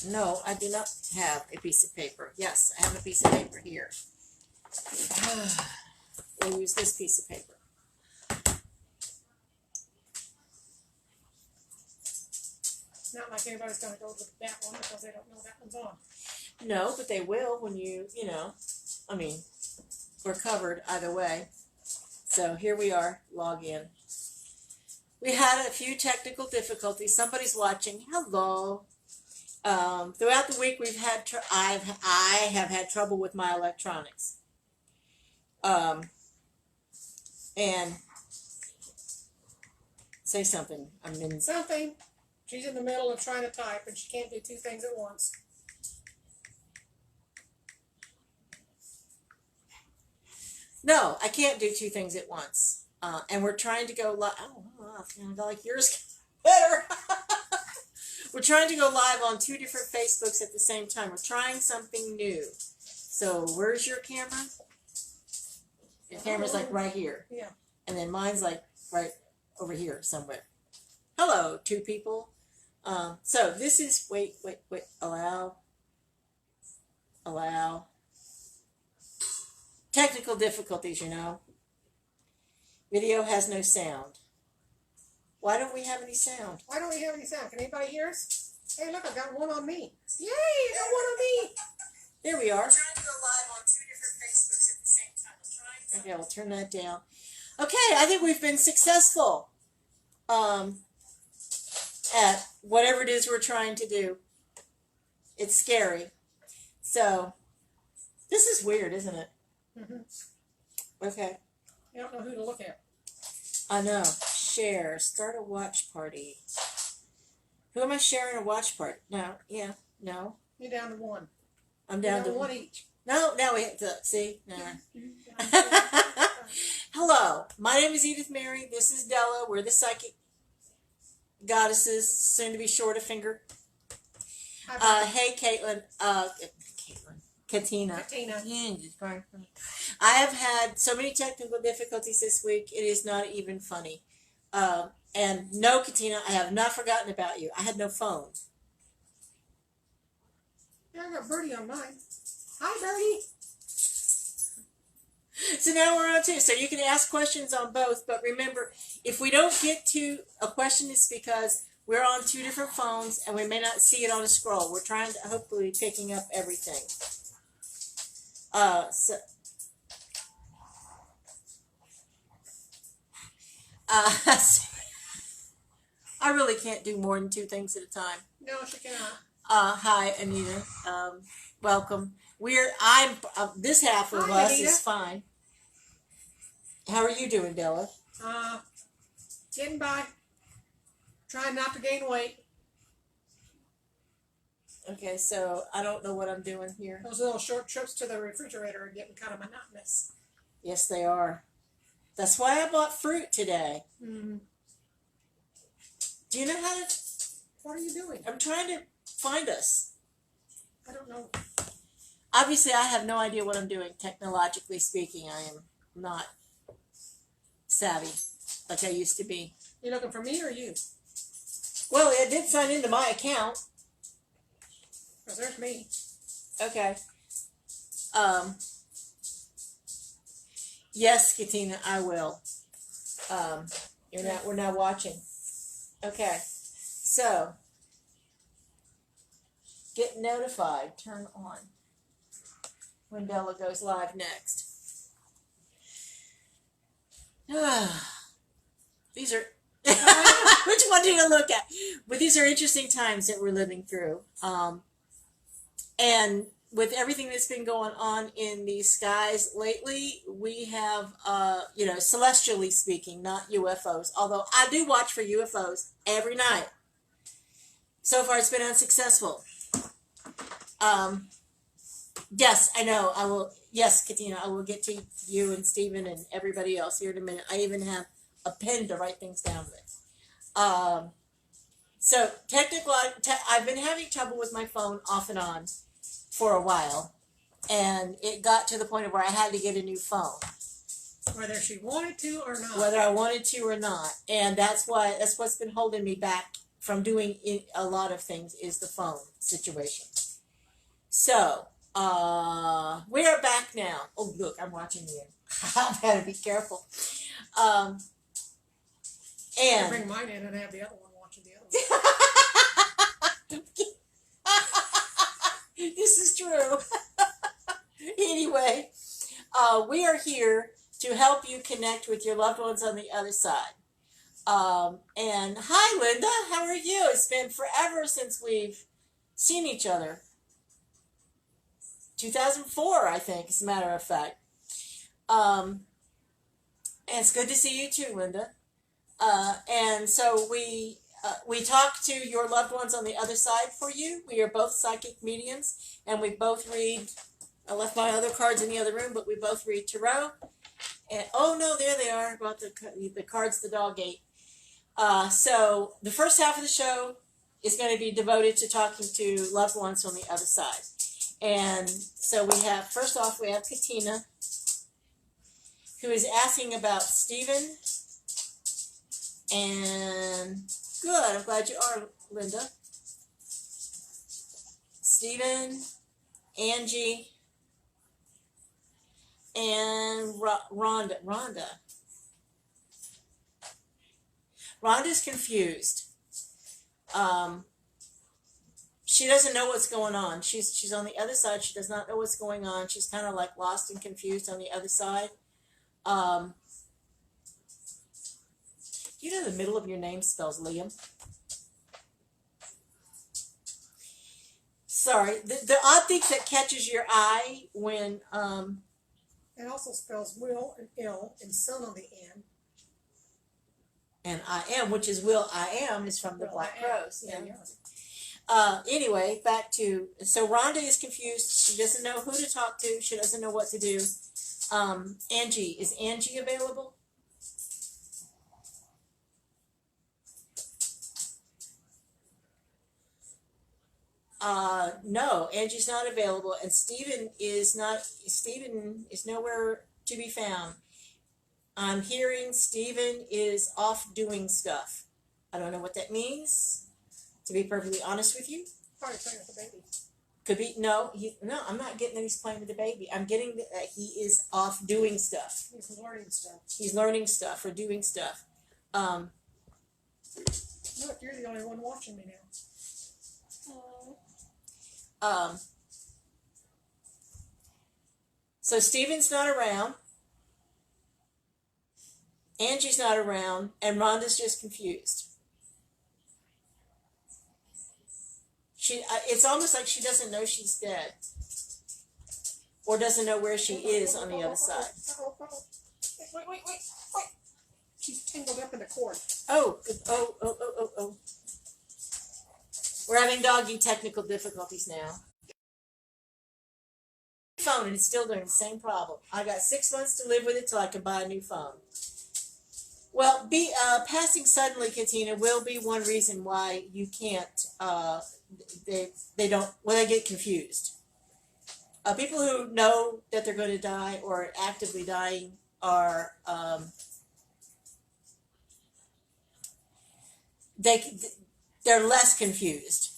no, I do not have a piece of paper. Yes, I have a piece of paper here. We'll use this piece of paper. Not like everybody's going to go with that one because they don't know that one's on. No, but they will when you know, I mean, we're covered either way. So here we are, log in. We had a few technical difficulties. Somebody's watching. Hello. Throughout the week, we've had I have had trouble with my electronics. And say something. I'm in something. She's in the middle of trying to type, and she can't do two things at once. No, I can't do two things at once. And we're trying to go live. Oh, I feel like yours better. We're trying to go live on two different Facebooks at the same time. We're trying something new. So where's your camera? Your camera's like right here. Yeah. And then mine's like right over here somewhere. Hello, two people. So this is, wait, allow. Technical difficulties, you know. Video has no sound. Why don't we have any sound? Why don't we have any sound? Can anybody hear us? Hey, look, I got one on me. Yay, I got one on me. There we are. We're trying to go live on two different Facebooks at the same time. Okay, we'll turn that down. Okay, I think we've been successful at whatever it is we're trying to do. It's scary. So, this is weird, isn't it? Mm-hmm. Okay. You don't know who to look at. I know. Share. Start a watch party. Who am I sharing a watch party? No. Yeah. No. You're down to one. I'm down to one each. No. Now we have to see. No. Hello. My name is Edith Mary. This is Della. We're the psychic goddesses. Soon to be short a finger. Hey, Caitlin. Katina. I have had so many technical difficulties this week. It is not even funny. And no, Katina, I have not forgotten about you. I had no phone. Yeah, I got Birdie on mine. Hi, Birdie. So now we're on two. So you can ask questions on both. But remember, if we don't get to a question, it's because we're on two different phones and we may not see it on a scroll. We're trying to hopefully picking up everything. So I really can't do more than two things at a time. No, she cannot. Hi, Anita. Welcome. This half of Hi, us Anita. is fine. How are you doing, Della? Getting by. Trying not to gain weight. Okay, so I don't know what I'm doing here. Those little short trips to the refrigerator are getting kind of monotonous. Yes, they are. That's why I bought fruit today. Mm. Do you know how to... What are you doing? I'm trying to find us. I don't know. Obviously, I have no idea what I'm doing. Technologically speaking, I am not savvy like I used to be. You looking for me or you? Well, it did sign into my account. Because there's me. Okay. Yes, Katina, I will. We're now watching. Okay. So, get notified. Turn on when Della goes live next. These are which one do you look at? But these are interesting times that we're living through. And with everything that's been going on in the skies lately, we have, celestially speaking, not UFOs. Although I do watch for UFOs every night. So far, it's been unsuccessful. Yes, I know. I will. Yes, Katina, I will get to you and Stephen and everybody else here in a minute. I even have a pen to write things down with. So I've been having trouble with my phone off and on for a while, and it got to the point of where I had to get a new phone. Whether she wanted to or not. Whether I wanted to or not, and that's what's been holding me back from doing a lot of things is the phone situation. So, we are back now. Oh, look, I'm watching you. I better be careful. I And bring mine in and have the other one watching the other one. this is true. Anyway, we are here to help you connect with your loved ones on the other side. And hi, Linda. How are you? It's been forever since we've seen each other. 2004, I think, as a matter of fact. And it's good to see you too, Linda. And so we talk to your loved ones on the other side for you. We are both psychic mediums, and we both read. I left my other cards in the other room, but we both read tarot. And oh no, there they are. About the cards the dog ate. So the first half of the show is going to be devoted to talking to loved ones on the other side. And so we have, first off, we have Katina, who is asking about Stephen. And good, I'm glad you are, Linda. Stephen, Angie, and Rhonda. Rhonda's confused. She doesn't know what's going on. She's on the other side. She does not know what's going on. She's kind of like lost and confused on the other side. You know the middle of your name spells Liam? Sorry. The odd thing that catches your eye when... It also spells will and ill and son on the end. And I am, which is Will I Am, is from the Will Black I Am. Crows. Yeah. Anyway, back to, so Rhonda is confused. She doesn't know who to talk to. She doesn't know what to do. Angie, is Angie available? No, Angie's not available, and Stephen is nowhere to be found. I'm hearing Stephen is off doing stuff. I don't know what that means, to be perfectly honest with you. Probably playing with the baby. Could be, no, I'm not getting that he's playing with the baby. I'm getting that he is off doing stuff. He's learning stuff. He's learning stuff or doing stuff. Look, you're the only one watching me now. So Stephen's not around. Angie's not around, and Rhonda's just confused. It's almost like she doesn't know she's dead, or doesn't know where she is on the other side. Wait. She's tangled up in the cord. Oh. We're having doggy technical difficulties now. Phone, and it's still doing the same problem. I got 6 months to live with it till I can buy a new phone. Well, passing suddenly, Katina, will be one reason why you can't. They get confused. People who know that they're going to die or are actively dying are they're less confused,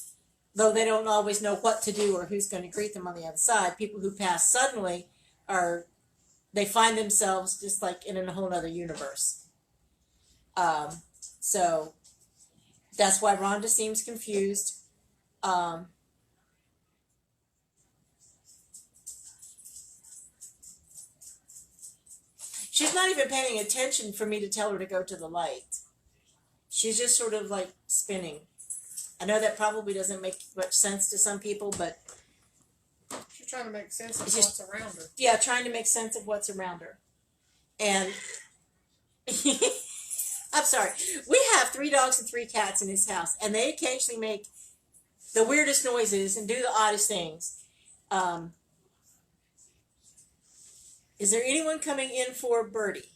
though they don't always know what to do or who's going to greet them on the other side. People who pass suddenly they find themselves just like in a whole other universe. So that's why Rhonda seems confused. She's not even paying attention for me to tell her to go to the light. She's just sort of like spinning. I know that probably doesn't make much sense to some people, but She's trying to make sense of what's around her. Yeah, trying to make sense of what's around her. And I'm sorry. We have 3 dogs and 3 cats in this house, and they occasionally make the weirdest noises and do the oddest things. Is there anyone coming in for Birdie?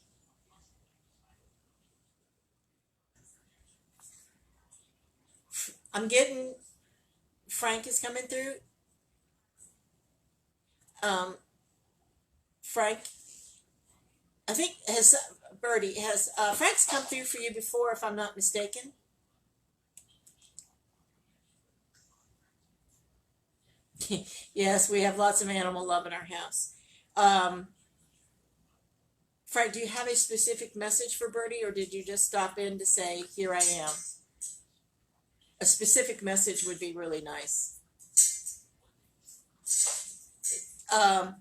I'm getting Frank is coming through. Frank, I think Frank's come through for you before, if I'm not mistaken. Yes, we have lots of animal love in our house. Um, Frank, do you have a specific message for Birdie, or did you just stop in to say, "Here I am"? A specific message would be really nice. Um,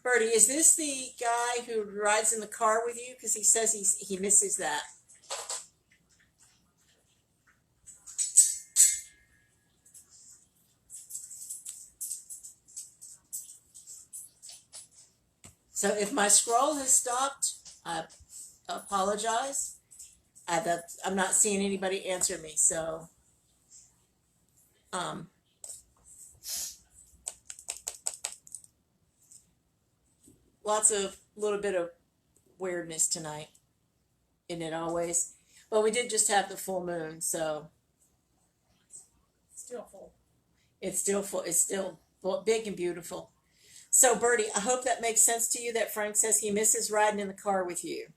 Birdie, is this the guy who rides in the car with you? Because he says he misses that. So if my scroll has stopped, I apologize. I'm not seeing anybody answer me. So, um, lots of little bit of weirdness tonight, isn't it always? Well, we did just have the full moon, so Still full. it's still full. It's still big and beautiful. So, Bertie, I hope that makes sense to you that Frank says he misses riding in the car with you.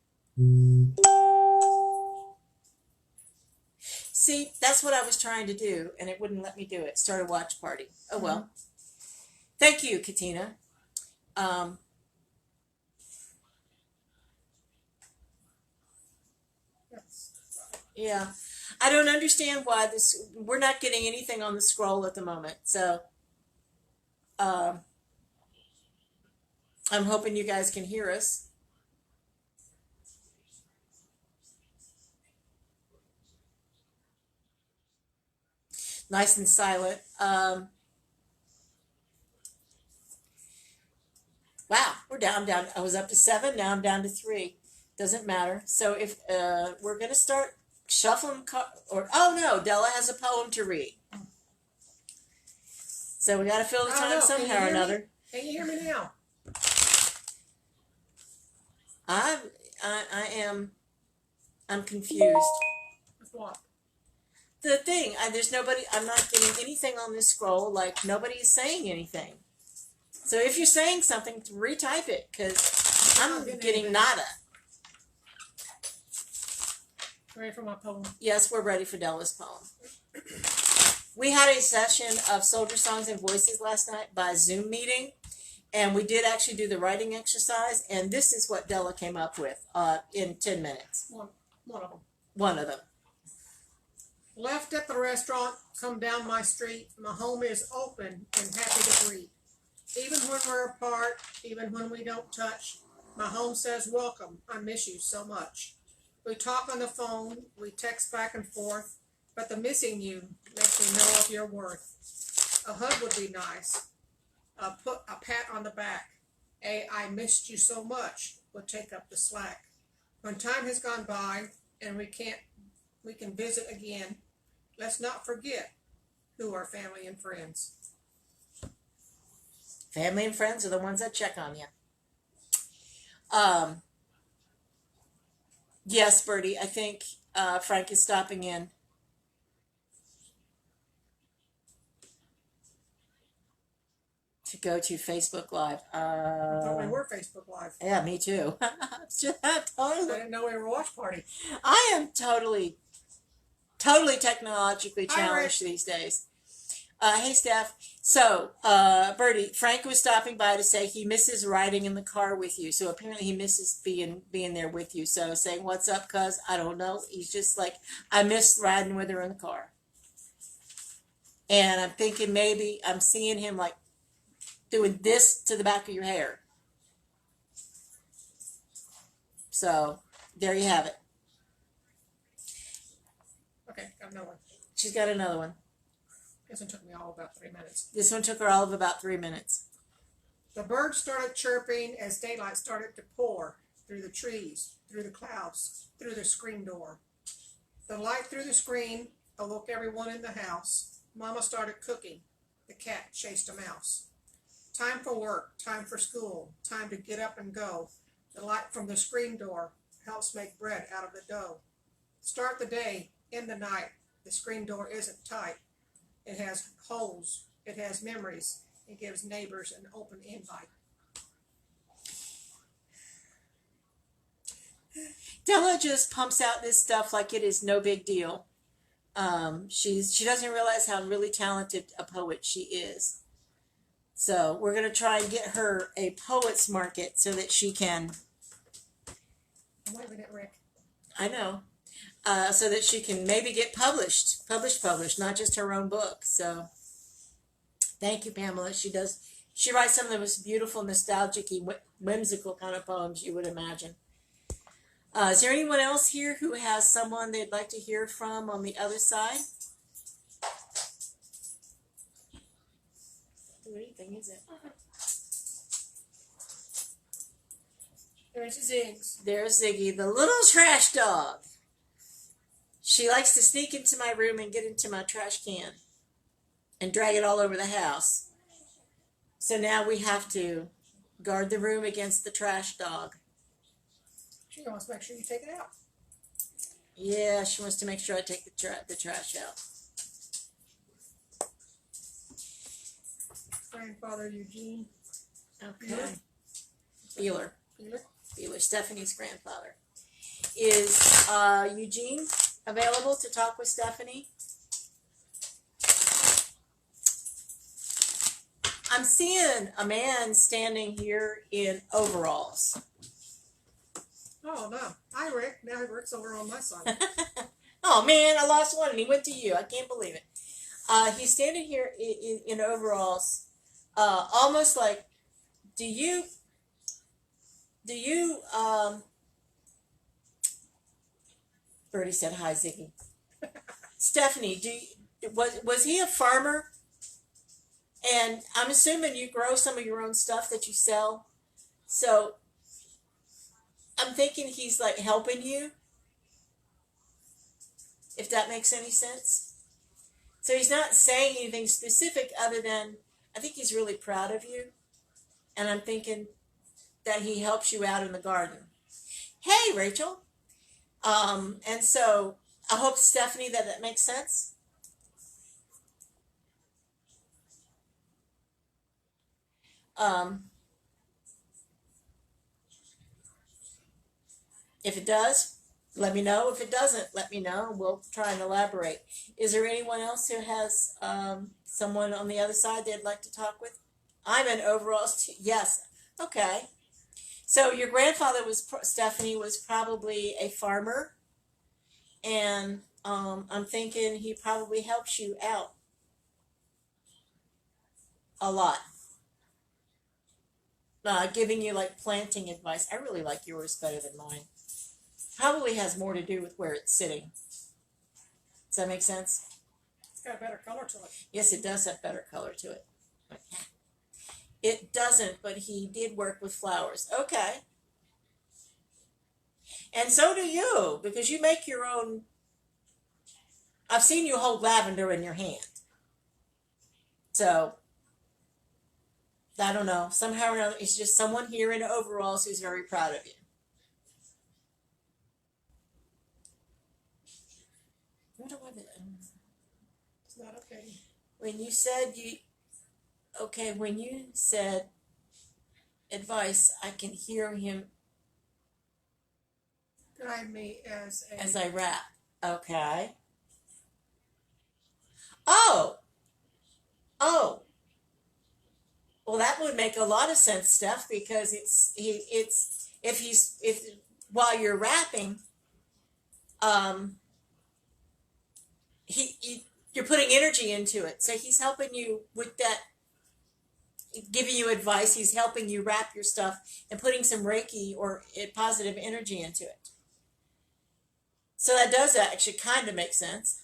See, that's what I was trying to do, and it wouldn't let me do it. Start a watch party. Oh, well. Thank you, Katina. Um, Yes. yeah. I don't understand why we're not getting anything on the scroll at the moment. So, um, I'm hoping you guys can hear us. Nice and silent. Wow, we're down. I was up to 7. Now I'm down to 3. Doesn't matter. So if we're gonna start shuffling, oh no, Della has a poem to read. So we got to fill the I don't time know. somehow or another. Can you hear me now? I'm confused. With what? The thing, there's nobody. I'm not getting anything on this scroll. Like nobody is saying anything. So if you're saying something, retype it because I'm getting nada. Ready for my poem? Yes, we're ready for Della's poem. We had a session of Soldier Songs and Voices last night by Zoom meeting, and we did actually do the writing exercise, and this is what Della came up with in 10 minutes. One of them. One of them. Left at the restaurant, come down my street. My home is open and happy to greet. Even when we're apart, even when we don't touch, my home says welcome. I miss you so much. We talk on the phone, we text back and forth, but the missing you makes me know of your worth. A hug would be nice. A pat on the back. I missed you so much would take up the slack. When time has gone by and we can visit again, let's not forget who are family and friends. Family and friends are the ones that check on you. Yes, Bertie, I think Frank is stopping in. To go to Facebook Live. I thought we were Facebook Live. Yeah, me too. I didn't know we were a watch party. I am totally technologically challenged these days. Hey, Steph. So, Bertie, Frank was stopping by to say he misses riding in the car with you. So apparently he misses being there with you. So saying, "What's up, cuz?" I don't know. He's just like, I miss riding with her in the car. And I'm thinking maybe I'm seeing him like doing this to the back of your hair. So there you have it. Okay, got another one. She's got another one. This one took me all about 3 minutes. This one took her all of about 3 minutes. The birds started chirping as daylight started to pour through the trees, through the clouds, through the screen door. The light through the screen awoke everyone in the house. Mama started cooking. The cat chased a mouse. Time for work, time for school, time to get up and go. The light from the screen door helps make bread out of the dough. Start the day, end the night. The screen door isn't tight. It has holes. It has memories. It gives neighbors an open invite. Della just pumps out this stuff like it is no big deal. She doesn't realize how really talented a poet she is. So we're going to try and get her a poet's market so that she can, Wait a minute, Rick. I know, so that she can maybe get published, not just her own book. So thank you, Pamela. She writes some of the most beautiful, nostalgic, whimsical kind of poems you would imagine. Is there anyone else here who has someone they'd like to hear from on the other side? Do anything, is it? There's his eggs. There's Ziggy, the little trash dog. She likes to sneak into my room and get into my trash can and drag it all over the house. So now we have to guard the room against the trash dog. She wants to make sure you take it out. Yeah, she wants to make sure I take the trash out. Grandfather Eugene. Okay. Feeler. Feeler. Stephanie's grandfather. Is Eugene available to talk with Stephanie? I'm seeing a man standing here in overalls. Oh, no. Hi, Rick. Now Rick's over on my side. Oh, man, I lost one and he went to you. I can't believe it. He's standing here in overalls, almost like, do you, Bertie said hi, Ziggy. Stephanie, was he a farmer? And I'm assuming you grow some of your own stuff that you sell. So I'm thinking he's like helping you, if that makes any sense. So he's not saying anything specific other than, I think he's really proud of you. And I'm thinking that he helps you out in the garden. Hey, Rachel. And so I hope, Stephanie, that makes sense. If it does, let me know. If it doesn't, let me know, and we'll try and elaborate. Is there anyone else who has someone on the other side they'd like to talk with? I'm in overalls too. Yes. Okay. So your grandfather Stephanie, was probably a farmer, and I'm thinking he probably helps you out a lot. Giving you like planting advice. I really like yours better than mine. Probably has more to do with where it's sitting. Does that make sense? It's got a better color to it. Yes, it does have better color to it. It doesn't, but he did work with flowers. Okay. And so do you, because you make your own. I've seen you hold lavender in your hand. So, I don't know. Somehow or another, it's just someone here in overalls who's very proud of you. What do I do? It's not okay. When you said advice, I can hear him Guide me as I rap. Okay. Oh. Well, that would make a lot of sense, Steph, because if while you're rapping, you're putting energy into it. So he's helping you with that, giving you advice. He's helping you wrap your stuff and putting some Reiki or positive energy into it. So that does actually kind of make sense.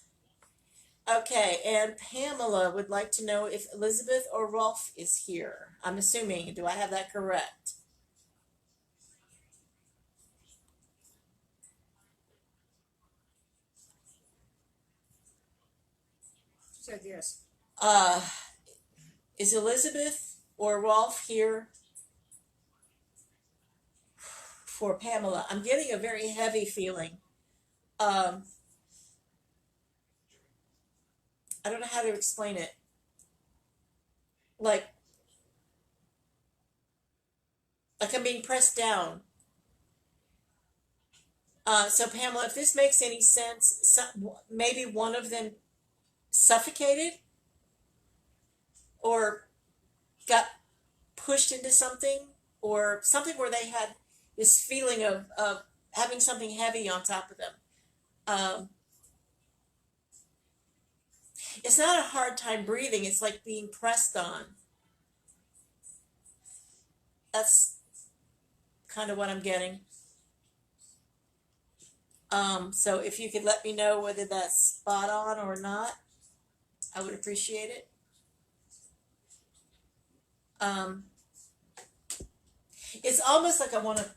Okay, and Pamela would like to know if Elizabeth or Rolf is here. I'm assuming. Do I have that correct? She said yes. Is Elizabeth or Rolf here for Pamela? I'm getting a very heavy feeling. I don't know how to explain it. Like I'm being pressed down. So Pamela, if this makes any sense, maybe one of them suffocated or got pushed into something, or something where they had this feeling of having something heavy on top of them. Um, it's not a hard time breathing, it's like being pressed on. That's kind of what I'm getting. So if you could let me know whether that's spot on or not, I would appreciate it. Um, it's almost like I want to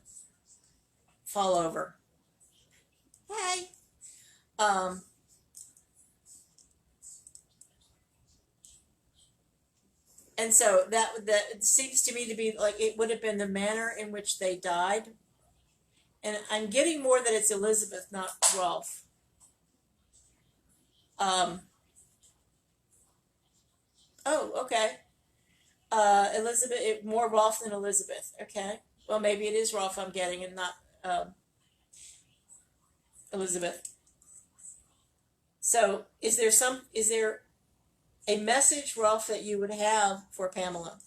fall over. Hey. Um, and so that seems to me to be like it would have been the manner in which they died. And I'm getting more that it's Elizabeth, not Rolf. Um, oh, okay. Elizabeth, more Rolf than Elizabeth. Okay. Well, maybe it is Rolf I'm getting and not Elizabeth. So, is there a message, Rolf, that you would have for Pamela?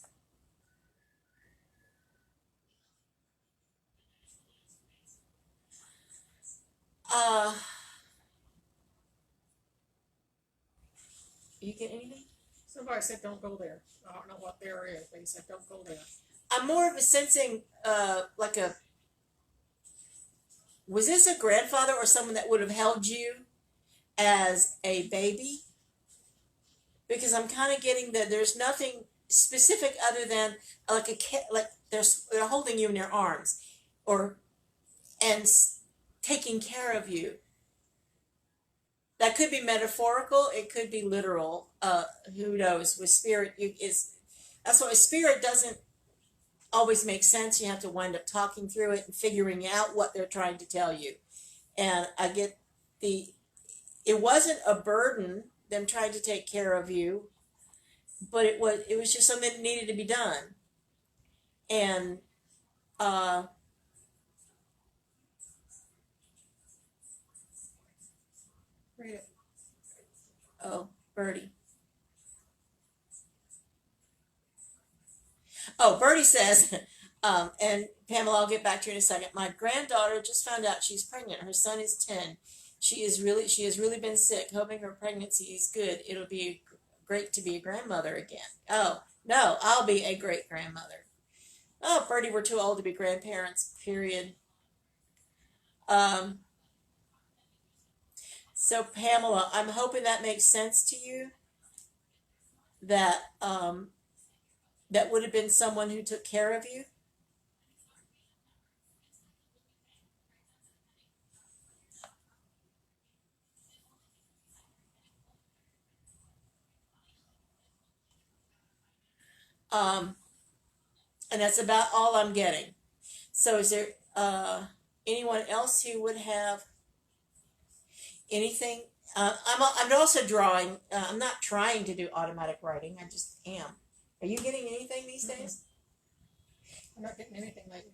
Uh, you get anything? Somebody said don't go there. I don't know what there is, but he said don't go there. I'm more of a sensing, like was this a grandfather or someone that would have held you as a baby? Because I'm kind of getting that there's nothing specific other than like a kid, like they're holding you in their arms, or and taking care of you. That could be metaphorical. It could be literal. Who knows? With spirit, that's why spirit doesn't always make sense. You have to wind up talking through it and figuring out what they're trying to tell you. And I get it wasn't a burden, them trying to take care of you, but it was just something that needed to be done. And Read it. oh, Birdie. Oh, Birdie says, and Pamela, I'll get back to you in a second. My granddaughter just found out she's pregnant. Her son is 10. She has really been sick, hoping her pregnancy is good. It'll be great to be a grandmother again. Oh, no, I'll be a great grandmother. Oh, Birdie, we're too old to be grandparents, period. Um, so Pamela, I'm hoping that makes sense to you, that that would have been someone who took care of you. Um, and that's about all I'm getting. So is there anyone else who would have anything? I'm also drawing. I'm not trying to do automatic writing. I just am. Are you getting anything these days? I'm not getting anything lately.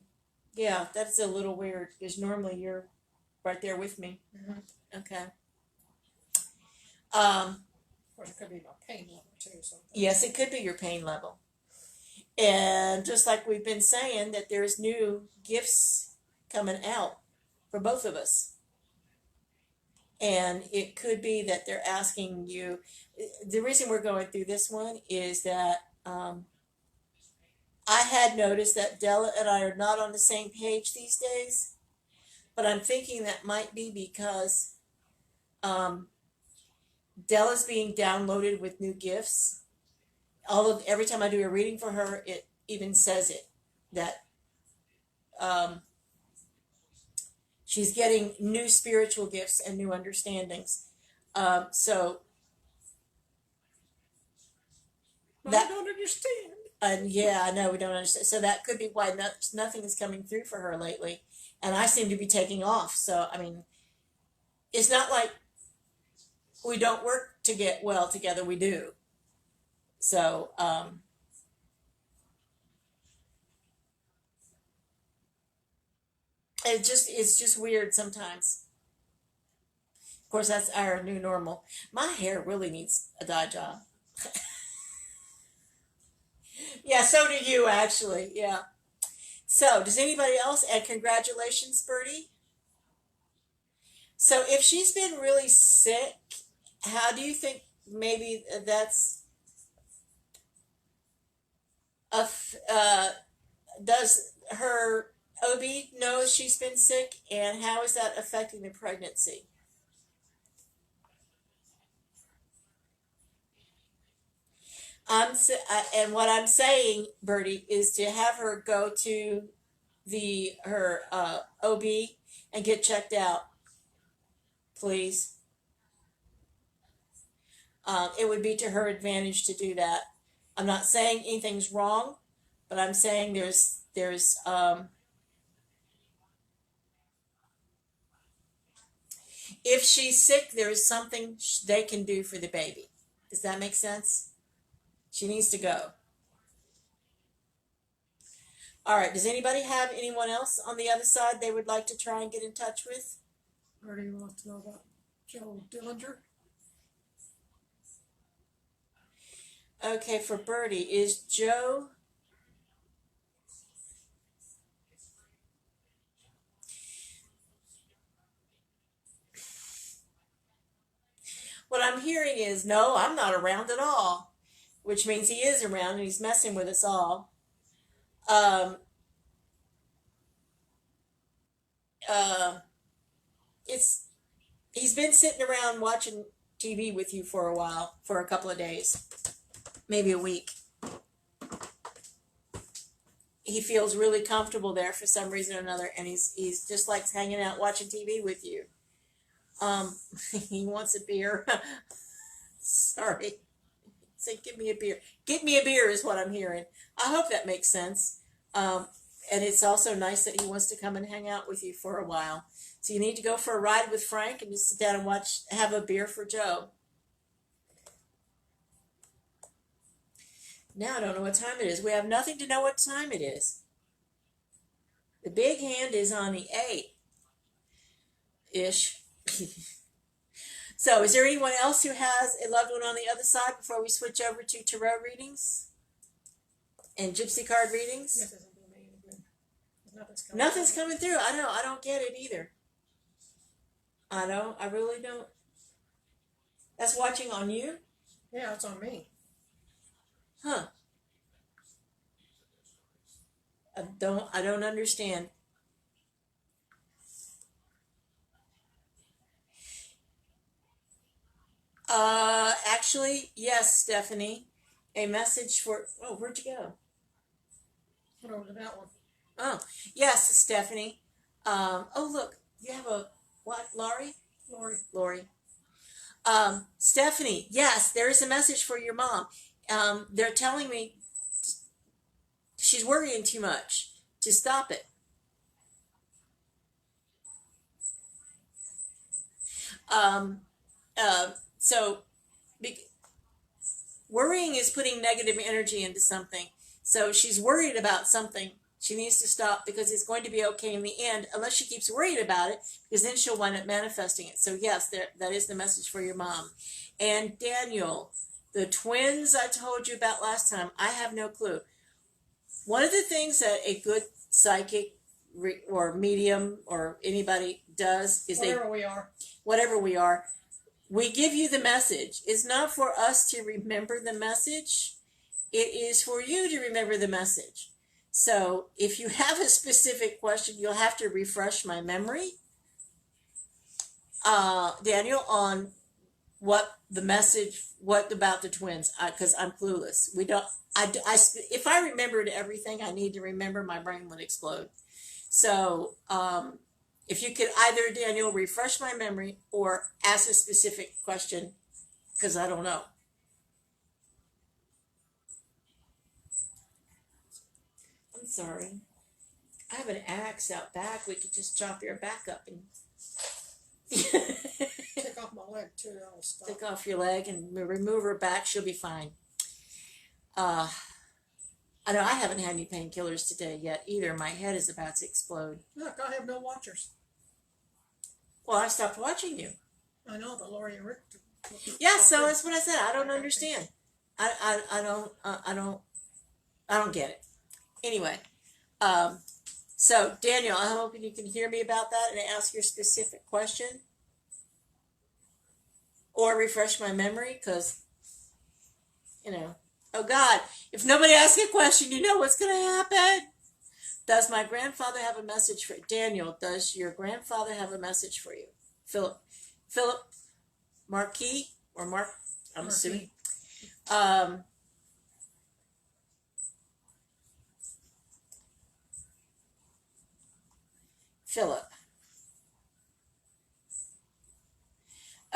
Yeah, that's a little weird because normally you're right there with me. Okay. Of course, it could be my pain level too. So Yes, it could be your pain level. And just like we've been saying, that there's new gifts coming out for both of us. And it could be that they're asking you. The reason we're going through this one is that I had noticed that Della and I are not on the same page these days. But I'm thinking that might be because Della's being downloaded with new gifts. Every time I do a reading for her, it even says it, that she's getting new spiritual gifts and new understandings. So I don't understand. Yeah, I know we don't understand. So that could be why nothing is coming through for her lately, and I seem to be taking off. So I mean, it's not like we don't work to get well together. We do. So it's just weird sometimes. Of course, that's our new normal. My hair really needs a dye job. Yeah, so do you actually. Yeah. So, does anybody else? And congratulations, Bertie. So, if she's been really sick, how do you think maybe that's does her OB know she's been sick, and how is that affecting the pregnancy? And what I'm saying, Bertie, is to have her go to the her OB and get checked out, please. It would be to her advantage to do that. I'm not saying anything's wrong, but I'm saying there's if she's sick, there is something they can do for the baby. Does that make sense? She needs to go. All right. Does anybody have anyone else on the other side they would like to try and get in touch with? Or do you want to know about Joe Dillinger? Okay, for Bertie, is Joe. What I'm hearing is no, I'm not around at all, which means he is around and he's messing with us all. Um, uh, it's he's been sitting around watching TV with you for a while, for a couple of days, maybe a week. He feels really comfortable there for some reason or another, and he's just likes hanging out watching TV with you. Um, he wants a beer. Sorry. Say, give me a beer. Get me a beer is what I'm hearing. I hope that makes sense. And it's also nice that he wants to come and hang out with you for a while. So you need to go for a ride with Frank and just sit down and have a beer for Joe. Now I don't know what time it is. We have nothing to know what time it is. The big hand is on the 8-ish. So, is there anyone else who has a loved one on the other side before we switch over to tarot readings and gypsy card readings? Yes, isn't doing me any good. Nothing's coming through. I know. I don't get it either. I don't. I really don't. That's watching on you? Yeah, it's on me. Huh. I don't understand. Actually, yes, Stephanie. A message for. Oh, where'd you go? Put over to that one. Oh, yes, Stephanie. Oh, look, you have a what, Laurie? Lori. Stephanie, yes, there is a message for your mom. They're telling me she's worrying too much to stop it. Um, so worrying is putting negative energy into something. So she's worried about something. She needs to stop because it's going to be okay in the end, unless she keeps worried about it, because then she'll wind up manifesting it. So yes, that is the message for your mom. And Daniel, the twins I told you about last time, I have no clue. One of the things that a good psychic or medium or anybody does is whatever we are, we give you the message. It's not for us to remember the message. It is for you to remember the message. So if you have a specific question, you'll have to refresh my memory, Daniel, on what about the twins, because I'm clueless. We don't, if I remembered everything I need to remember, my brain would explode. So if you could either, Daniel, refresh my memory or ask a specific question, because I don't know. I'm sorry. I have an axe out back. We could just chop your back up and Take off my leg too. That'll stop. take off your leg and remove her back. She'll be fine. Uh, I know I haven't had any painkillers today yet either. My head is about to explode. Look, I have no watchers. Well, I stopped watching you. I know, but Lori and Rick. Yeah, so that's what I said. I don't understand. I don't. I don't get it. Anyway, so Daniel, I'm hoping you can hear me about that and ask your specific question or refresh my memory because, oh God, if nobody asks a question, you know what's going to happen. Does my grandfather have a message for Daniel? Does your grandfather have a message for you? Philip Marquis or Mark? I'm assuming. Philip.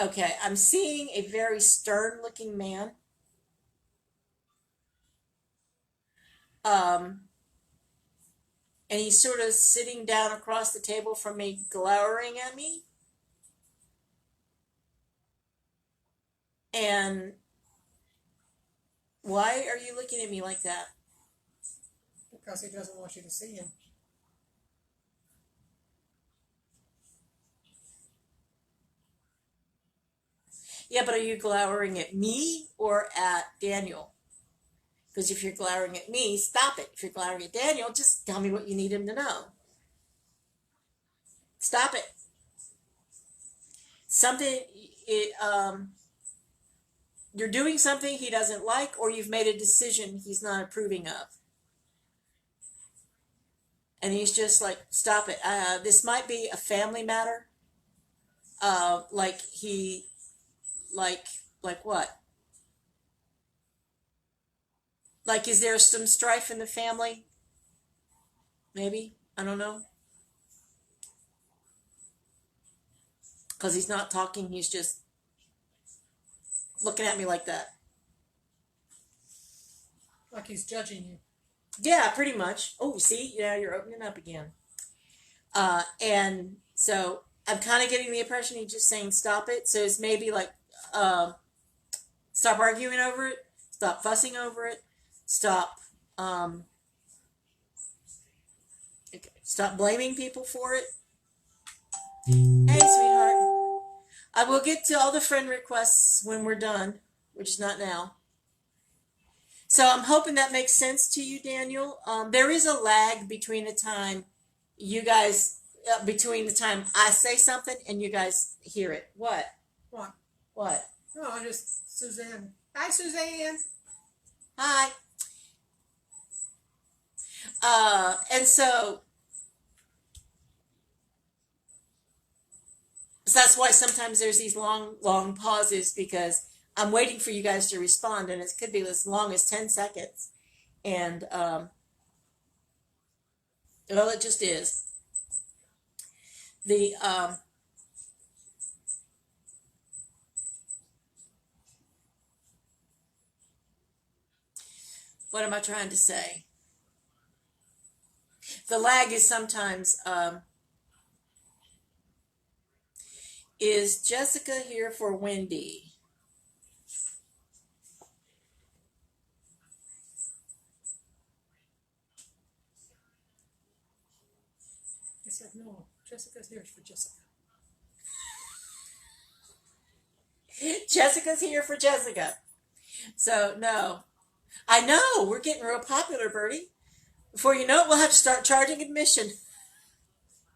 Okay, I'm seeing a very stern-looking man. And he's sort of sitting down across the table from me, glowering at me. And why are you looking at me like that? Because he doesn't want you to see him. Yeah, but are you glowering at me or at Daniel? Because if you're glowering at me, stop it. If you're glowering at Daniel, just tell me what you need him to know. Stop it. You're doing something he doesn't like, or you've made a decision he's not approving of. And he's just like, stop it. This might be a family matter. Like what? Like, is there some strife in the family? Maybe. I don't know. Because he's not talking, he's just looking at me like that. Like he's judging you. Yeah, pretty much. Oh, see? Yeah, you're opening up again. And so I'm kind of getting the impression he's just saying stop it. So it's maybe like stop arguing over it, stop fussing over it, stop blaming people for it. Hey, sweetheart. I will get to all the friend requests when we're done, which is not now. So I'm hoping that makes sense to you, Daniel. There is a lag between the time between the time I say something and you guys hear it. What? What? What? No, Suzanne. Hi, Suzanne. Hi. And so that's why sometimes there's these long pauses because I'm waiting for you guys to respond, and it could be as long as 10 seconds. And, well, it just is. What am I trying to say? The lag is sometimes, is Jessica here for Wendy? I said, no, Jessica's here for Jessica. Jessica's here for Jessica. So, no. I know, we're getting real popular, Bertie. Before you know it, we'll have to start charging admission.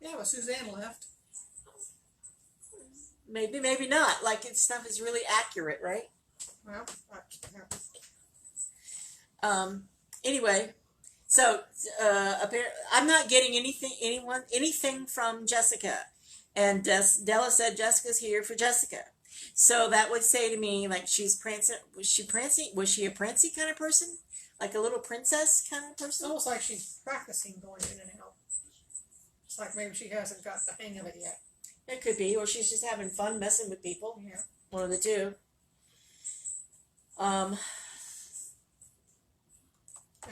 Yeah, well, Suzanne left. Maybe, maybe not. Like, stuff is really accurate, right? Well, Anyway, so I'm not getting anything from Jessica, and Della said Jessica's here for Jessica. So that would say to me, like, she's prancing. Was she prancing? Was she a prancy kind of person? Like a little princess kind of it's person? almost like she's practicing going in and out. It's like maybe she hasn't got the hang of it yet. It could be, or she's just having fun messing with people. Yeah. One of the two. Down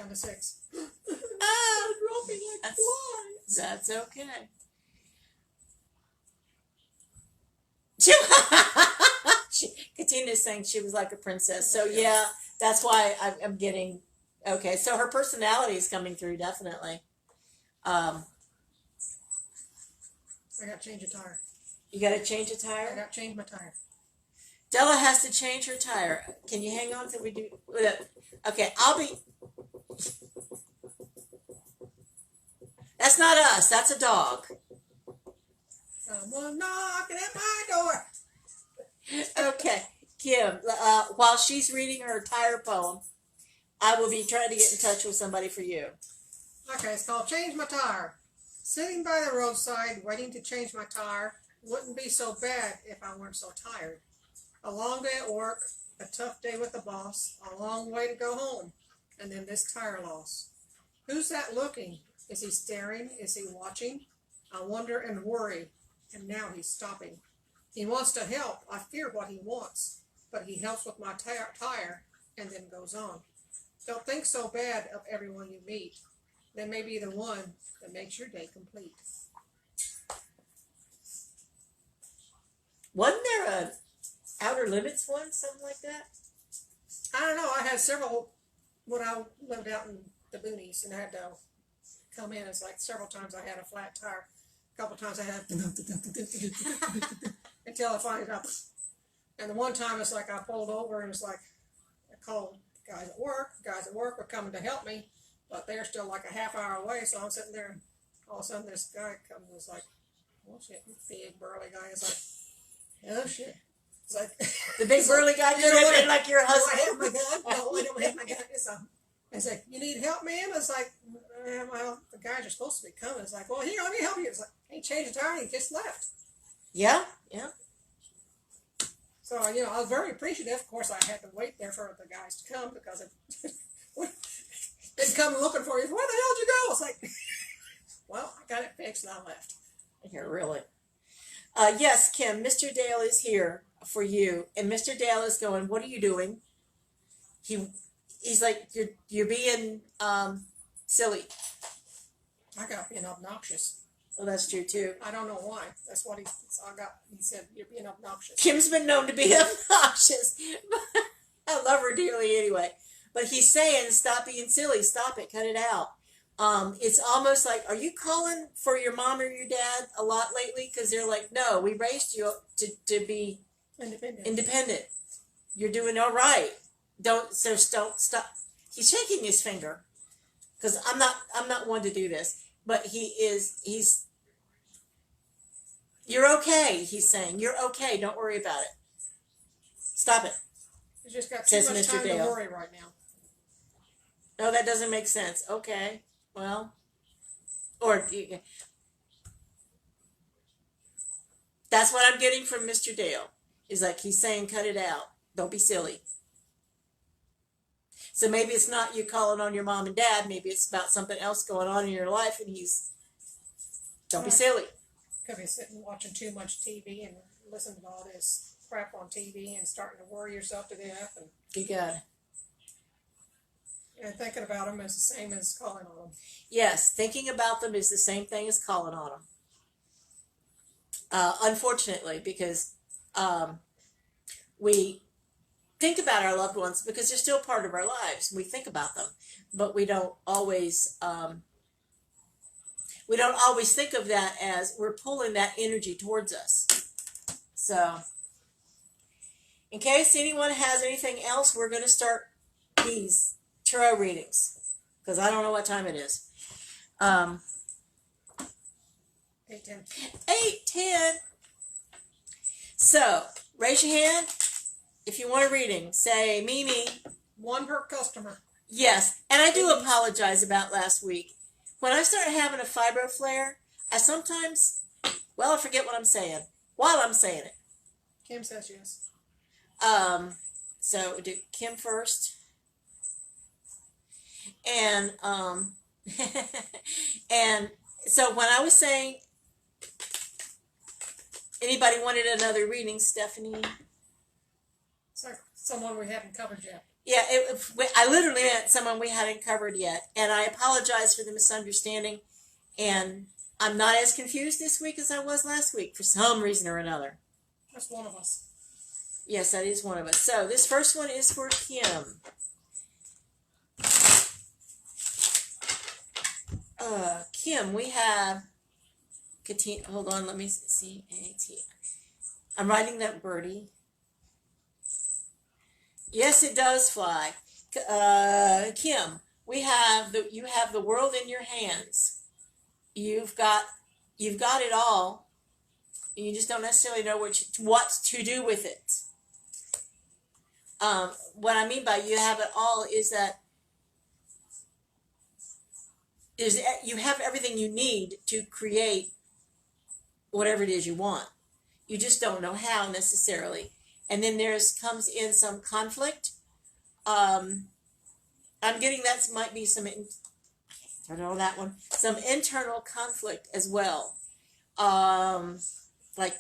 to 6. Dropping like flies. That's okay. Katina's saying she was like a princess. So yeah, that's why I'm getting okay. So her personality is coming through definitely. I got to change a tire. You got to change a I tire. got to change my tire. Della has to change her tire. Can you hang on till we do? Okay, I'll be. That's not us. That's a dog. Someone knocking at my door. Okay, Kim, while she's reading her entire poem, I will be trying to get in touch with somebody for you. Okay, it's called Change My Tire. Sitting by the roadside, waiting to change my tire, wouldn't be so bad if I weren't so tired. A long day at work, a tough day with the boss, a long way to go home, and then this tire loss. Who's that looking? Is he staring? Is he watching? I wonder and worry, and now he's stopping. He wants to help. I fear what he wants, but he helps with my tire and then goes on. Don't think so bad of everyone you meet. They may be the one that makes your day complete. Wasn't there a Outer Limits one, something like that? I don't know. I had several when I lived out in the boonies and had to come in. It's like several times I had a flat tire. A couple times I had until I finally got. And the one time it's like I pulled over and it's like I called guys at work. Guys at work were coming to help me, but they're still like a half hour away. So I'm sitting there, and all of a sudden this guy comes and was like, "Oh shit!" Big burly guy is like, "Oh shit!" It's like The big burly guy dripping like your Do I husband. have my gun? No, I don't have my gun. It's like, "You need help, man?" It's like, well, the guys are supposed to be coming. It's like, "Well, here, let me help you." It's like, he changed the tire and he just left. Yeah, yeah. So, I was very appreciative. Of course, I had to wait there for the guys to come because they'd come looking for you. Where the hell did you go? It's like, well, I got it fixed and I left. Here, really. Yes, Kim, Mr. Dale is here for you. And Mr. Dale is going, what are you doing? He's like, you're being silly. I got being obnoxious. Well, that's true, too. I don't know why. That's what he said, "You're being obnoxious." Kim's been known to be obnoxious. I love her dearly anyway. But he's saying, stop being silly. Stop it. Cut it out. It's almost like, are you calling for your mom or your dad a lot lately? Because they're like, no, we raised you to be independent. You're doing all right. Don't stop. He's shaking his finger. Because I'm not one to do this. But he's, you're okay, he's saying. You're okay, don't worry about it. Stop it. He's just got too Says much Mr. time Dale. to worry right now. No, that doesn't make sense. Okay, well, or that's what I'm getting from Mr. Dale. Is like he's saying, cut it out. Don't be silly. So maybe it's not you calling on your mom and dad. Maybe it's about something else going on in your life, and don't be silly. Could be sitting watching too much TV and listening to all this crap on TV and starting to worry yourself to death. And You got it. And thinking about them is the same as calling on them. Yes, thinking about them is the same thing as calling on them. Unfortunately, because we think about our loved ones because they're still part of our lives. We think about them, but we don't always think of that as we're pulling that energy towards us. So, in case anyone has anything else, we're going to start these tarot readings because I don't know what time it is. 8:10. 8:10. So, raise your hand if you want a reading. Say, me. One per customer. Yes, and I do apologize about last week. When I start having a fibro flare, I sometimes, I forget what I'm saying while I'm saying it. Kim says yes. So do Kim first. And, and so when I was saying, anybody wanted another reading, Stephanie? It's like someone we haven't covered yet. Yeah, I literally meant someone we hadn't covered yet. And I apologize for the misunderstanding. And I'm not as confused this week as I was last week for some reason or another. That's one of us. Yes, that is one of us. So this first one is for Kim. Kim, we have... Hold on, let me see. I'm writing that birdie. Yes, it does fly. Kim, you have the world in your hands. you've got it all. You just don't necessarily know what to do with it. What I mean by you have it all is that you have everything you need to create whatever it is you want. You just don't know how necessarily. And then comes in some conflict. I'm getting that might be some some internal conflict as well. Like,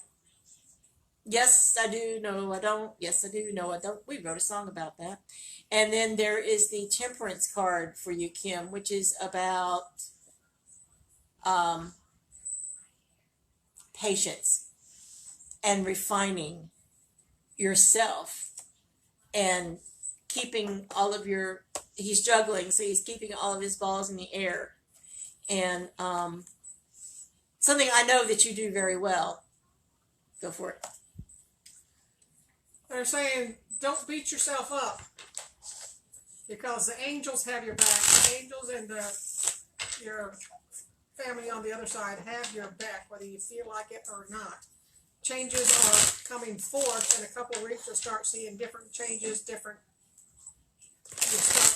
yes, I do. No, I don't. Yes, I do. No, I don't. We wrote a song about that. And then there is the temperance card for you, Kim, which is about patience and refining yourself and keeping all of he's juggling, so he's keeping all of his balls in the air. And something I know that you do very well. Go for it. They're saying, don't beat yourself up, because the angels have your back. The angels and your family on the other side have your back, whether you feel like it or not. Changes are coming forth. In a couple of weeks, you'll start seeing different changes, you'll start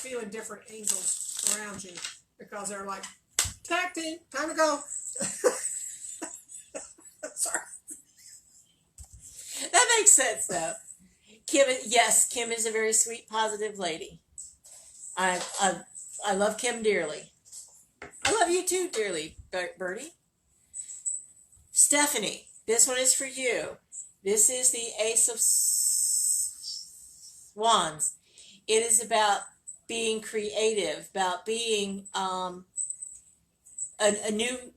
feeling different angels around you, because they're like, tag team, time to go. Sorry. That makes sense, though. Kim is a very sweet, positive lady. I love Kim dearly. I love you too, dearly, Bertie. Stephanie, this one is for you. This is the Ace of Wands. It is about being creative, about being a new.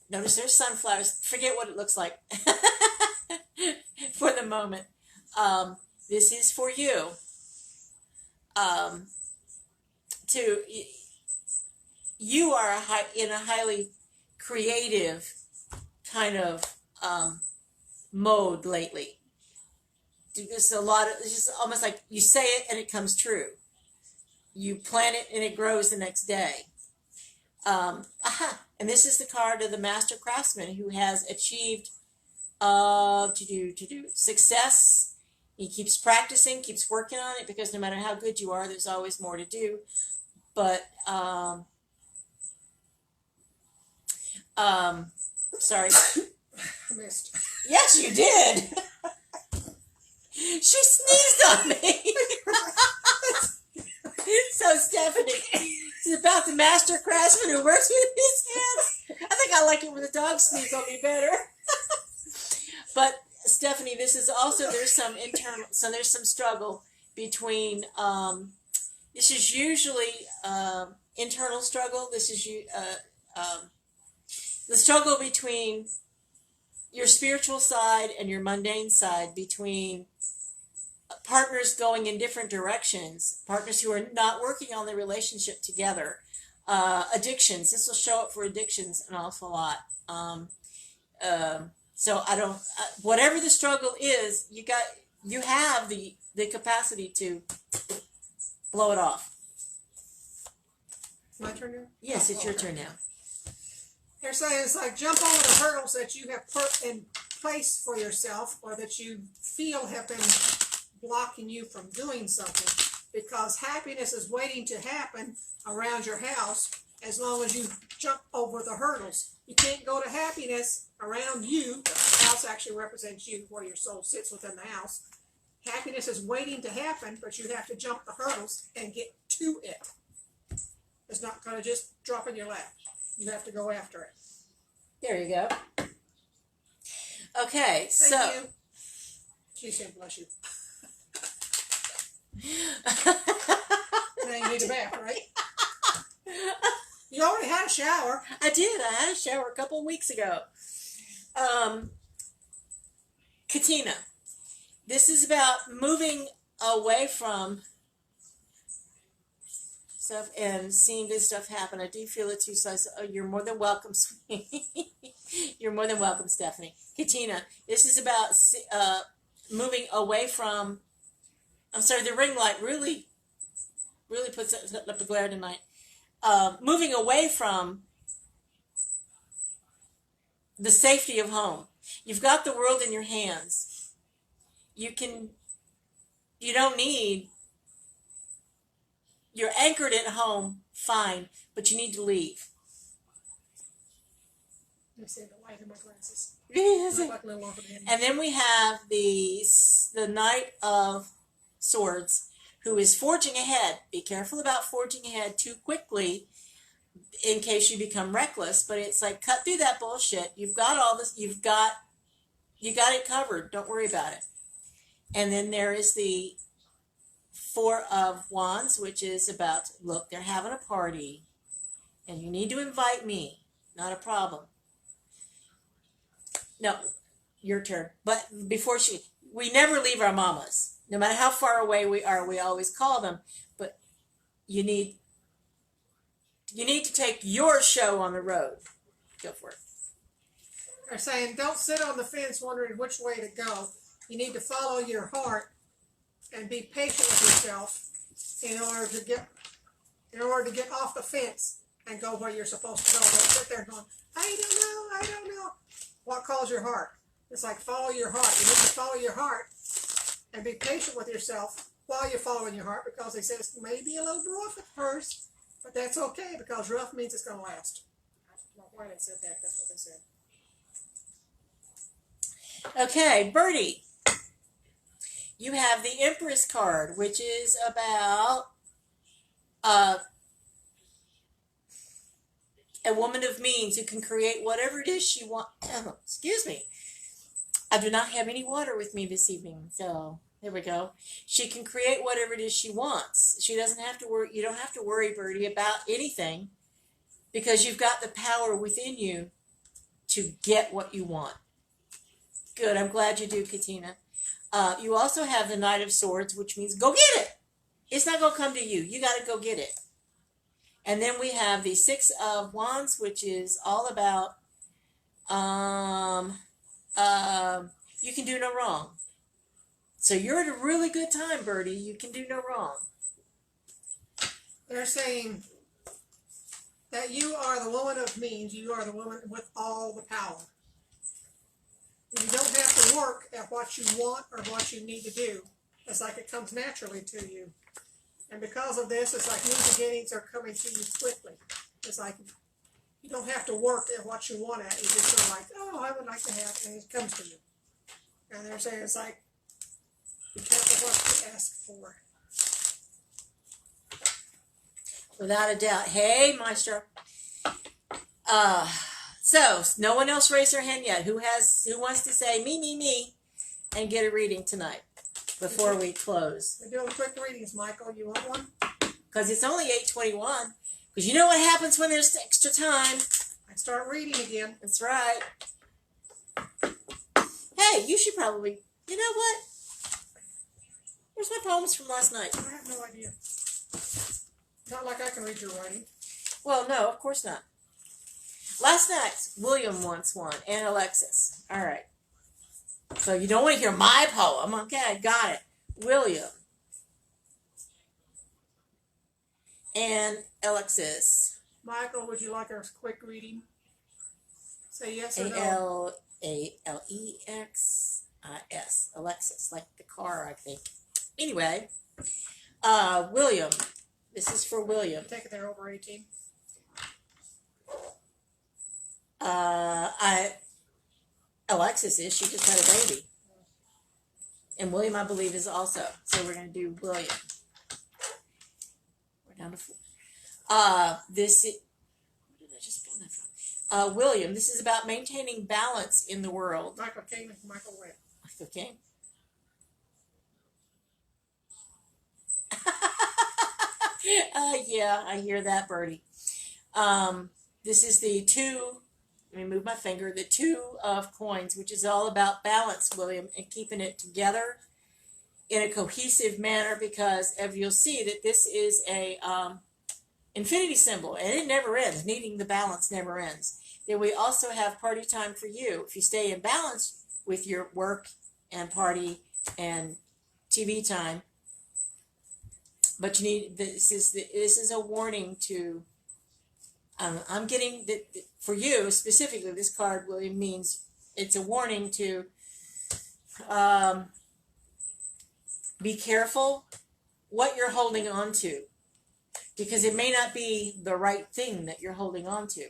Notice there's sunflowers. Forget what it looks like for the moment. This is for you. You are in a highly creative kind of mode lately. It's just almost like you say it and it comes true. You plant it and it grows the next day. And this is the card of the master craftsman who has achieved success. He keeps practicing, keeps working on it, because no matter how good you are, there's always more to do. But sorry. I missed. Yes, you did. She sneezed on me. So, Stephanie, it's about the master craftsman who works with his hands. I think I like it when the dog sneezes on me better. But, Stephanie, this is also, there's some struggle between, this is usually internal struggle. This is the struggle between your spiritual side and your mundane side, between partners going in different directions, partners who are not working on the relationship together, addictions. This will show up for addictions an awful lot. So whatever the struggle is, you have the capacity to blow it off. My turn now? Yes, it's your turn now. They're saying it's like jump over the hurdles that you have put in place for yourself, or that you feel have been blocking you from doing something, because happiness is waiting to happen around your house as long as you jump over the hurdles. You can't go to happiness around you. The house actually represents you, where your soul sits within the house. Happiness is waiting to happen, but you have to jump the hurdles and get to it. It's not going to just drop in your lap. You have to go after it. There you go. Okay, Thank you. She said, bless you. Now you need a bath, right? You already had a shower. I did. I had a shower a couple of weeks ago. Katina, this is about moving away from stuff and seeing good stuff happen. I do feel it too, so you're more than welcome. You're more than welcome, Stephanie. Katina, this is about moving away from. I'm sorry, the ring light really puts up a glare tonight. Moving away from the safety of home. You've got the world in your hands. You don't need, you're anchored at home, fine, but you need to leave. Let me see the light in my glasses. Yes. Like a little over the end. And then we have the Knight of Swords, who is forging ahead. Be careful about forging ahead too quickly in case you become reckless, but it's like, cut through that bullshit. You've got all this, you got it covered. Don't worry about it. And then there is the Four of Wands, which is about, look, they're having a party and you need to invite me. Not a problem. No, your turn. But we never leave our mamas. No matter how far away we are, we always call them. But you need to take your show on the road. Go for it. They're saying, don't sit on the fence wondering which way to go. You need to follow your heart and be patient with yourself in order to get off the fence and go where you're supposed to go. Don't sit there going, I don't know. What calls your heart? It's like, follow your heart. You need to follow your heart and be patient with yourself while you're following your heart, because they say it's maybe a little rough at first, but that's okay, because rough means it's going to last. I don't know why they said that. That's what they said. Okay, Birdie. You have the Empress card, which is about a woman of means who can create whatever it is she wants. Excuse me. I do not have any water with me this evening, so there we go. She can create whatever it is she wants. She doesn't have to worry. You don't have to worry, Birdie, about anything, because you've got the power within you to get what you want. Good. I'm glad you do, Katina. You also have the Knight of Swords, which means go get it. It's not going to come to you. You got to go get it. And then we have the Six of Wands, which is all about you can do no wrong. So you're at a really good time, Birdie. You can do no wrong. They're saying that you are the woman of means. You are the woman with all the power. You don't have to work at what you want or what you need to do. It's like it comes naturally to you. And because of this, it's like new beginnings are coming to you quickly. It's like you don't have to work at what you want at. You just go like, oh, I would like to have, and it comes to you. And they're saying it's like, be careful what you ask for. Without a doubt. Hey, Maestro. So no one else raised their hand yet. Who wants to say me, and get a reading tonight before we close? We're doing quick readings, Michael. You want one? Because it's only 8:21. Because you know what happens when there's extra time. I start reading again. That's right. Hey, you should probably. You know what? Where's my poems from last night? I have no idea. Not like I can read your writing. Well, no, of course not. Last night, William once won, and Alexis. All right. So you don't want to hear my poem. Okay, I got it. William. And Alexis. Michael, would you like a quick reading? Say yes or no. Alexis. Alexis, like the car, I think. Anyway, William. This is for William. Take it there over 18. Alexis is. She just had a baby. And William, I believe, is also. So we're going to do William. We're down to 4. Where did I just pull that from? William, this is about maintaining balance in the world. Michael came and Michael went. Michael came. Yeah, I hear that, Birdie. This is the 2. Let me move my finger. The 2 of coins, which is all about balance, William, and keeping it together in a cohesive manner, because as you'll see that this is a infinity symbol, and it never ends. Needing the balance never ends. Then we also have party time for you. If you stay in balance with your work and party and TV time, but you need this is a warning to I'm getting that for you specifically. This card, William, means it's a warning to be careful what you're holding on to, because it may not be the right thing that you're holding on to.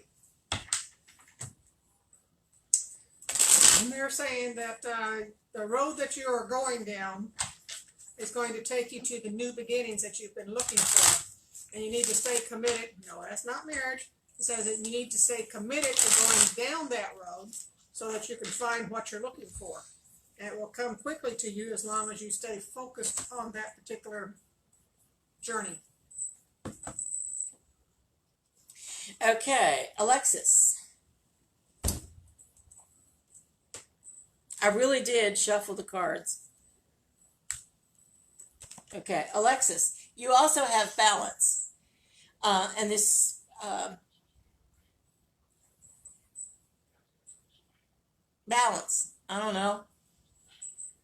And they're saying that the road that you are going down is going to take you to the new beginnings that you've been looking for. And you need to stay committed. No, that's not marriage. It says that you need to stay committed to going down that road so that you can find what you're looking for. And it will come quickly to you as long as you stay focused on that particular journey. Okay, Alexis. I really did shuffle the cards. Okay, Alexis, you also have balance. And this balance, I don't know.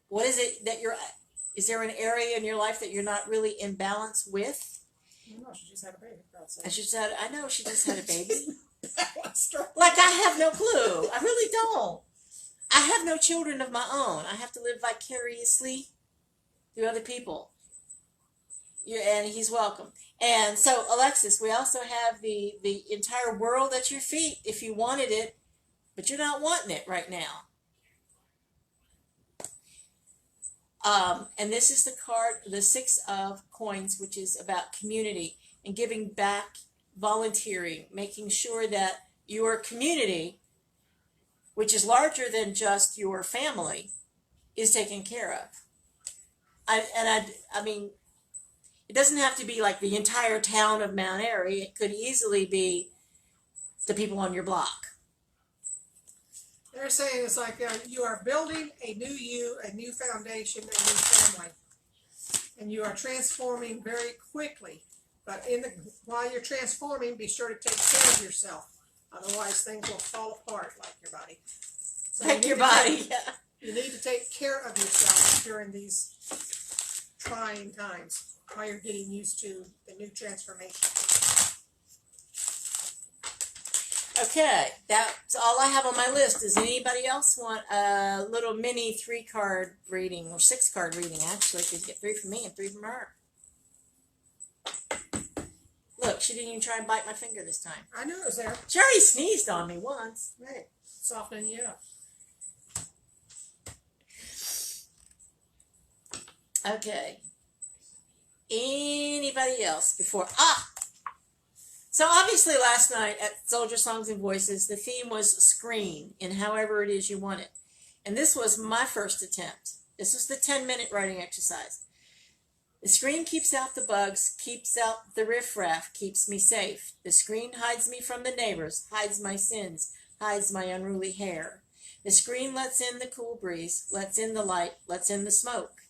What is it that is there an area in your life that you're not really in balance with? No, she just had a baby. And she said, I know she just had a baby. Like, I have no clue. I really don't. I have no children of my own. I have to live vicariously through other people. And he's welcome. And so, Alexis, we also have the entire world at your feet if you wanted it, but you're not wanting it right now. And this is the card, the 6 of coins, which is about community and giving back, volunteering, making sure that your community, which is larger than just your family, is taken care of. I mean, it doesn't have to be like the entire town of Mount Airy. It could easily be the people on your block. They're saying it's like you are building a new you, a new foundation, a new family. And you are transforming very quickly. But while you're transforming, be sure to take care of yourself. Otherwise, things will fall apart like your body. So like your body, yeah. You need to take care of yourself during these trying times while you're getting used to the new transformation. Okay, that's all I have on my list. Does anybody else want a little mini 3-card reading, or 6-card reading, actually, because you get 3 from me and 3 from her. Look, she didn't even try and bite my finger this time. I knew it was there. She already sneezed on me once. Hey, softening you up. Okay. Anybody else before? So obviously last night at Soldier Songs and Voices, the theme was screen in however it is you want it. And this was my first attempt. This was the 10-minute writing exercise. The screen keeps out the bugs, keeps out the riffraff, keeps me safe. The screen hides me from the neighbors, hides my sins, hides my unruly hair. The screen lets in the cool breeze, lets in the light, lets in the smoke.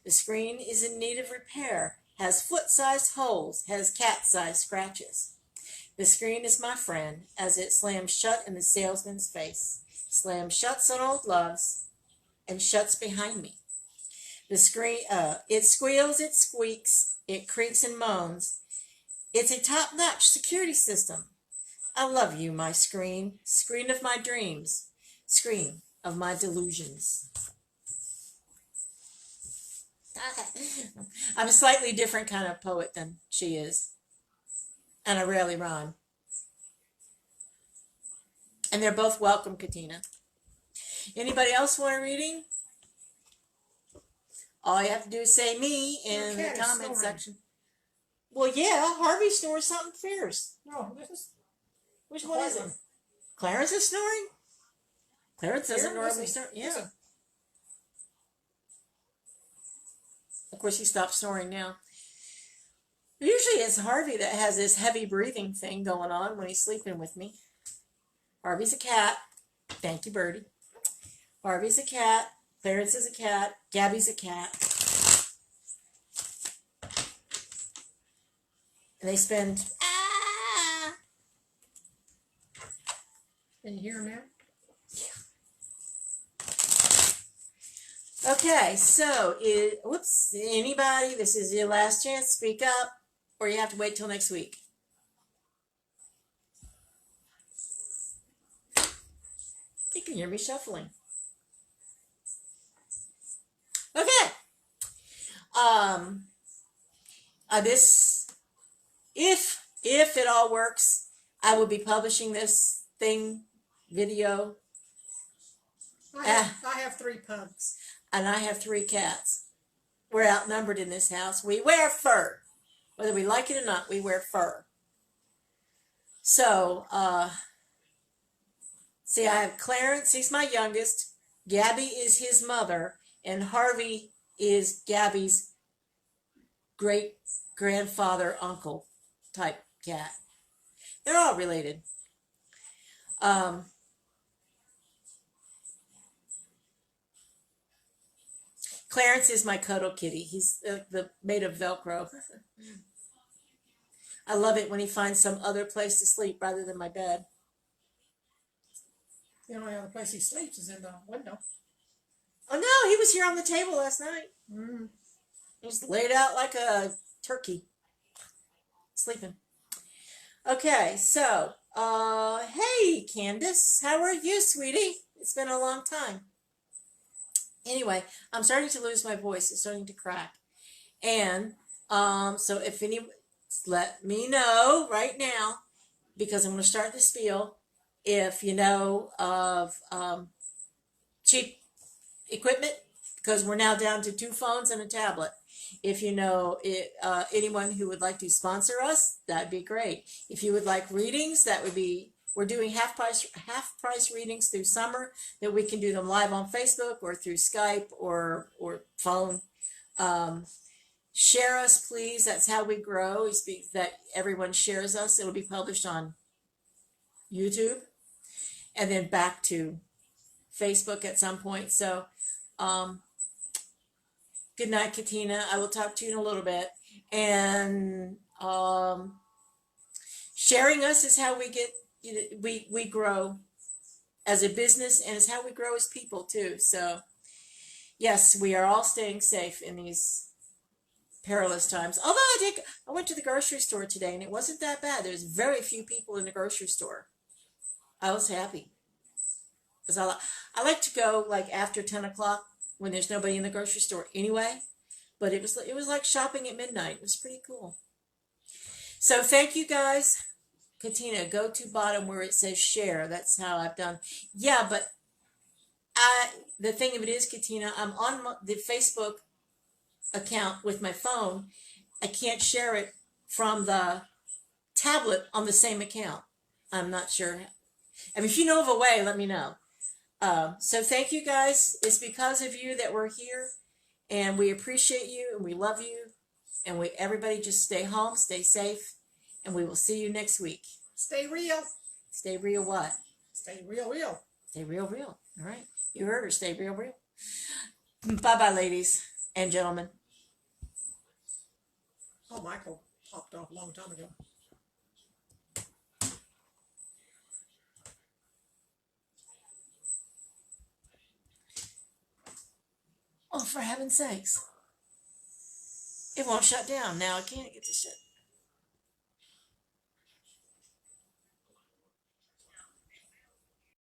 The screen is in need of repair, has foot-sized holes, has cat-sized scratches. The screen is my friend as it slams shut in the salesman's face, slams shuts on old loves, and shuts behind me. The screen, it squeals, it squeaks, it creaks and moans. It's a top-notch security system. I love you, my screen, screen of my dreams, screen of my delusions. I'm a slightly different kind of poet than she is. And I rarely rhyme. And they're both welcome, Katina. Anybody else want a reading? All you have to do is say me in the comment section. Well, yeah, Harvey snores something fierce. No, this is... Which one is it? Clarence is snoring? Clarence doesn't normally snore. Yeah. Listen. Of course, he stopped snoring now. Usually it's Harvey that has this heavy breathing thing going on when he's sleeping with me. Harvey's a cat. Thank you, Birdie. Harvey's a cat. Clarence is a cat. Gabby's a cat. And they spend... Can you hear him now? Okay, so, whoops, anybody, this is your last chance, speak up, or you have to wait till next week. can hear me shuffling. Okay. This, if it all works, I will be publishing this video. I have 3 pugs. And I have 3 cats. We're outnumbered in this house. We wear fur. Whether we like it or not, we wear fur. So, see, I have Clarence, he's my youngest. Gabby is his mother. And Harvey is Gabby's great-grandfather, uncle type cat. They're all related. Clarence is my cuddle kitty. He's made of Velcro. I love it when he finds some other place to sleep rather than my bed. The only other place he sleeps is in the window. Oh no, he was here on the table last night. Mm. He was laid out like a turkey, sleeping. Okay, so, hey Candace, how are you, sweetie? It's been a long time. Anyway, I'm starting to lose my voice. It's starting to crack. And so if any, let me know right now, because I'm going to start the spiel. If you know of cheap equipment, because we're now down to 2 phones and a tablet. If you know anyone who would like to sponsor us, that'd be great. If you would like readings, that would be. We're doing half price readings through summer, that we can do them live on Facebook or through Skype or phone. Share us, please. That's how we grow. We speak that everyone shares us. It'll be published on YouTube and then back to Facebook at some point. So, good night, Katina. I will talk to you in a little bit. And sharing us is how we get. We grow as a business, and it's how we grow as people too. So yes, we are all staying safe in these perilous times. Although I went to the grocery store today and it wasn't that bad. There's very few people in the grocery store. I was happy because I like to go like after 10 o'clock when there's nobody in the grocery store anyway. But it was like shopping at midnight. It was pretty cool. So thank you guys. Katina, go to bottom where it says share. That's how I've done. Yeah, but the thing of it is, Katina, I'm on the Facebook account with my phone. I can't share it from the tablet on the same account. I'm not sure. I mean, if you know of a way, let me know. So thank you guys. It's because of you that we're here, and we appreciate you, and we love you, and everybody just stay home, stay safe. And we will see you next week. Stay real. Stay real what? Stay real. Stay real. All right. You heard her. Stay real. Bye-bye, ladies and gentlemen. Oh, Michael popped off a long time ago. Oh, for heaven's sakes. It won't shut down. Now I can't get this shut.